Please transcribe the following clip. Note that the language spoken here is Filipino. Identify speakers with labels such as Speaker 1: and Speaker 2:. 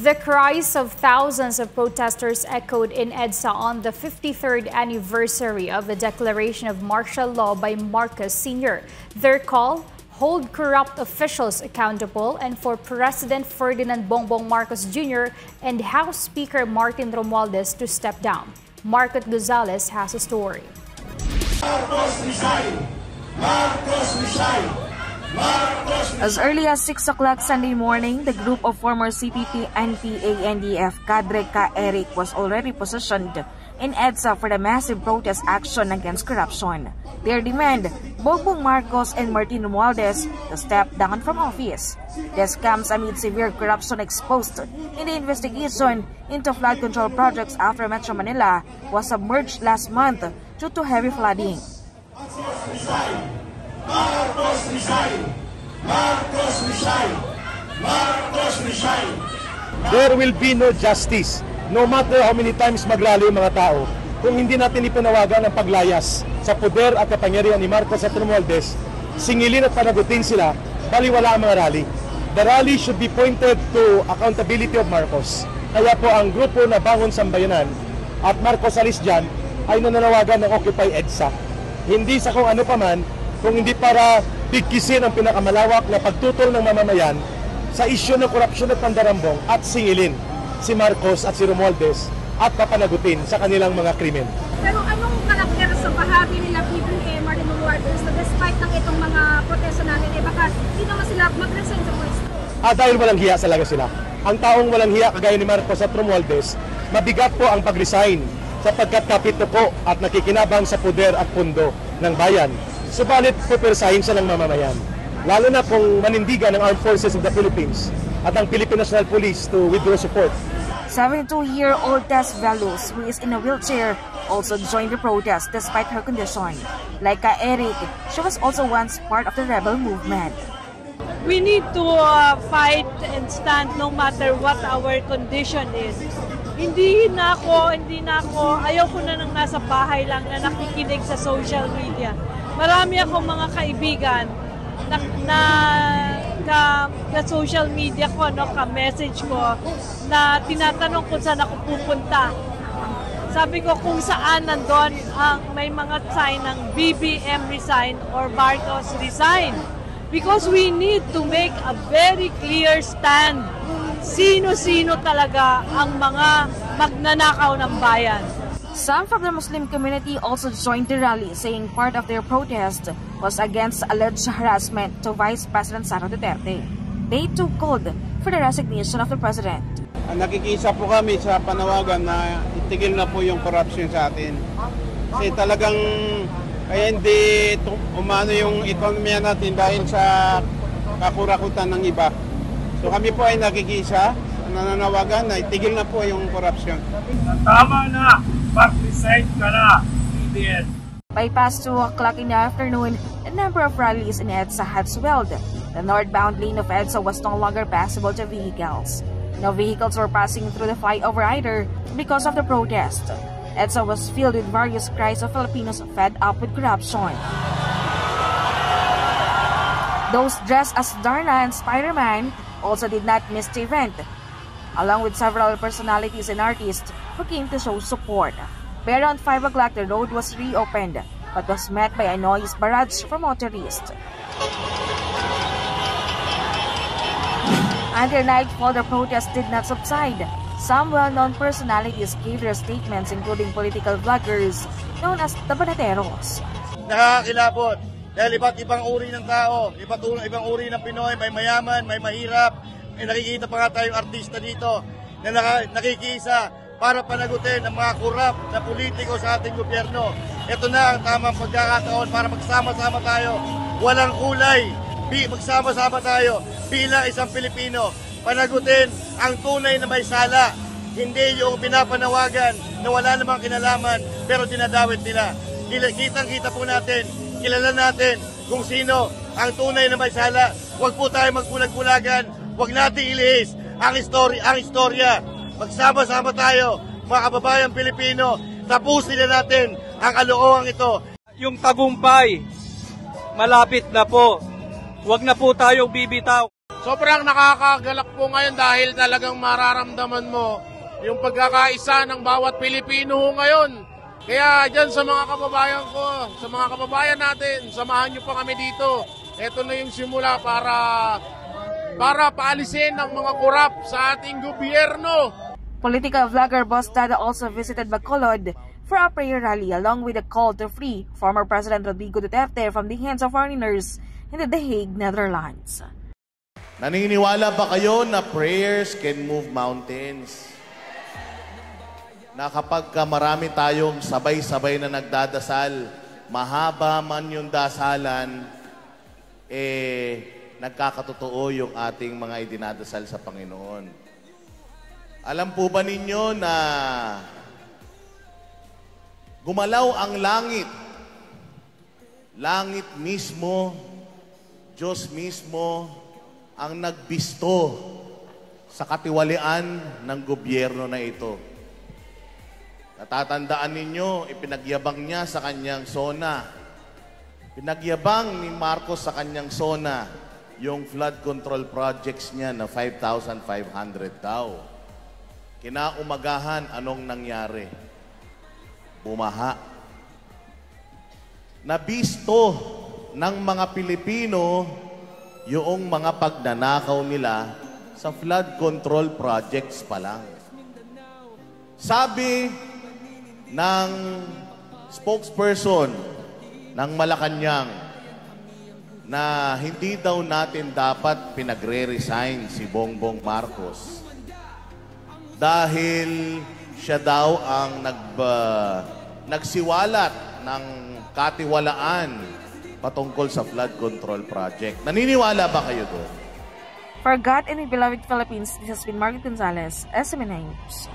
Speaker 1: The cries of thousands of protesters echoed in EDSA on the 53rd anniversary of the declaration of martial law by Marcos Sr. Their call: hold corrupt officials accountable, and for President Ferdinand Bongbong Marcos Jr. and House Speaker Martin Romualdez to step down. Marcos Gonzalez has a story.
Speaker 2: Marcos resign! Marcos resign!
Speaker 3: As early as 6 o'clock Sunday morning, the group of former CPP, NPA, NDF cadre Ka-Eric was already positioned in EDSA for the massive protest action against corruption. Their demand: Bongbong Marcos and Martin Romualdez to step down from office. This comes amid severe corruption exposed in the investigation into flood control projects after Metro Manila was submerged last month due to heavy flooding.
Speaker 2: Marcos resign! Marcos resign! Marcos resign! Marcos resign!
Speaker 4: There will be no justice, no matter how many times magrally yung mga tao, kung hindi natin ipanawagan ang paglayas sa poder at kapangyarihan ni Marcos at Romualdez, singilin at panagutin sila, baliwala ang mga rally. The rally should be pointed to accountability of Marcos. Kaya po ang grupo na Bangon Sambayanan at Marcos Alis dyan ay nananawagan ng Occupy EDSA. Hindi sa kung ano paman, kung hindi para bigkisin ang pinakamalawak na pagtutol ng mamamayan sa isyu ng korupsyon at pandarambong at singilin si Marcos at si Romualdez at papanagutin sa kanilang mga krimen.
Speaker 5: Pero anong karakter sa bahagi nila PBM, Martin Romualdez, na despite ng itong mga protesto natin, baka hindi naman sila mag-resign sa pwesto?
Speaker 4: Dahil walang hiya talaga sila. Ang taong walang hiya kagaya ni Marcos at Romualdez, mabigat po ang pag-resign sapagkat kapito po at nakikinabang sa poder at pundo ng bayan. Subalit pupersahin siya ng mamamayan. Lalo na kung manindigan ng Armed Forces of the Philippines at ang Philippine National Police to withdraw support.
Speaker 3: 72-year-old Tess Velos, who is in a wheelchair, also joined the protest despite her condition. Like Ka-Eric, she was also once part of the rebel movement.
Speaker 6: We need to fight and stand no matter what our condition is. Hindi na ako, ayaw ko na nang nasa bahay lang na nakikinig sa social media. Marami akong mga kaibigan na social media ko, ka-message ko, na tinatanong kung saan ako pupunta. Sabi ko kung saan nandun may mga sign ng BBM resign or Marcos resign. Because we need to make a very clear stand. Sino-sino talaga ang mga magnanakaw ng bayan.
Speaker 3: Some from the Muslim community also joined the rally, saying part of their protest was against alleged harassment to Vice President Sara Duterte. They too called for the resignation of the president.
Speaker 7: Nakikisa po kami sa panawagan na itigil na po yung corruption sa atin. Kasi talagang kaya hindi umano yung ekonomiya natin dahil sa kakurakutan ng iba. So kami po ay nakikisa, nananawagan na itigil na po yung corruption.
Speaker 8: Tama na! Mag-resign ka na, PBM.
Speaker 3: By past 2 o'clock in the afternoon, a number of rallies in EDSA had swelled. The northbound lane of EDSA was no longer passable to vehicles. No vehicles were passing through the flyover either because of the protest. EDSA was filled with various cries of Filipinos fed up with corruption. Those dressed as Darna and Spider-Man also did not miss the event, along with several personalities and artists who came to show support. By around 5 o'clock, the road was reopened, but was met by a noise barrage from motorists. Until nightfall, the protest did not subside. Some well-known personalities gave their statements, including political vloggers known as the Banateros.
Speaker 9: Nakakilabot dahil iba't ibang uri ng tao, ibang uri ng Pinoy, may mayaman, may mahirap. May nakikita pa nga tayong artista dito na nakikisa para panagutin ang mga korap na politiko sa ating gobyerno. Ito na ang tamang pagkakataon para magsama-sama tayo. Walang kulay, magsama-sama tayo bilang isang Pilipino. Panagutin ang tunay na may sala. Hindi yung pinapanawagan na wala namang kinalaman pero dinadawit nila. Kitang-kita po natin, kilala natin kung sino ang tunay na may sala. Huwag po tayo magbulag-bulagan. Huwag natin ilihis ang istorya. Magsama-sama tayo, mga kababayang Pilipino. Tapusin na natin ang kalokohan ito.
Speaker 8: Yung tagumpay, malapit na po. Huwag na po tayong bibitaw.
Speaker 10: sobrang nakakagalak po ngayon dahil talagang mararamdaman mo yung pagkakaisa ng bawat Pilipino ngayon. Kaya dyan sa mga kababayan ko, sa mga kababayan natin, samahan nyo pa kami dito. Ito na yung simula para paalisin ang mga korap sa ating gobyerno.
Speaker 3: Political vlogger Boss Dada also visited Bacolod for a prayer rally along with a call to free former President Rodrigo Duterte from the hands of foreigners in The Hague, Netherlands.
Speaker 11: Naniniwala ba kayo na prayers can move mountains? Na kapag marami tayong sabay-sabay na nagdadasal, mahaba man yung dasalan, nagkakatotoo yung ating mga idinadasal sa Panginoon. Alam po ba ninyo na gumalaw ang langit? Langit mismo, Diyos mismo, ang nagbisto sa katiwalian ng gobyerno na ito. Natatandaan ninyo, ipinagyabang niya sa kanyang SONA. Pinagyabang ni Marcos sa kanyang SONA yung flood control projects niya na 5,500 daw. Kinaumagahan, anong nangyari? Bumaha. Nabisto ng mga Pilipino yung mga pagnanakaw nila sa flood control projects pa lang. Sabi ng spokesperson ng Malacanang na hindi daw natin dapat pinagre-resign si Bongbong Marcos dahil siya daw ang nagsiwalat ng katiwalaan patungkol sa flood control project. Naniniwala ba kayo doon?
Speaker 3: For God and the beloved Philippines, this has been Margaret Gonzalez, SMNI News.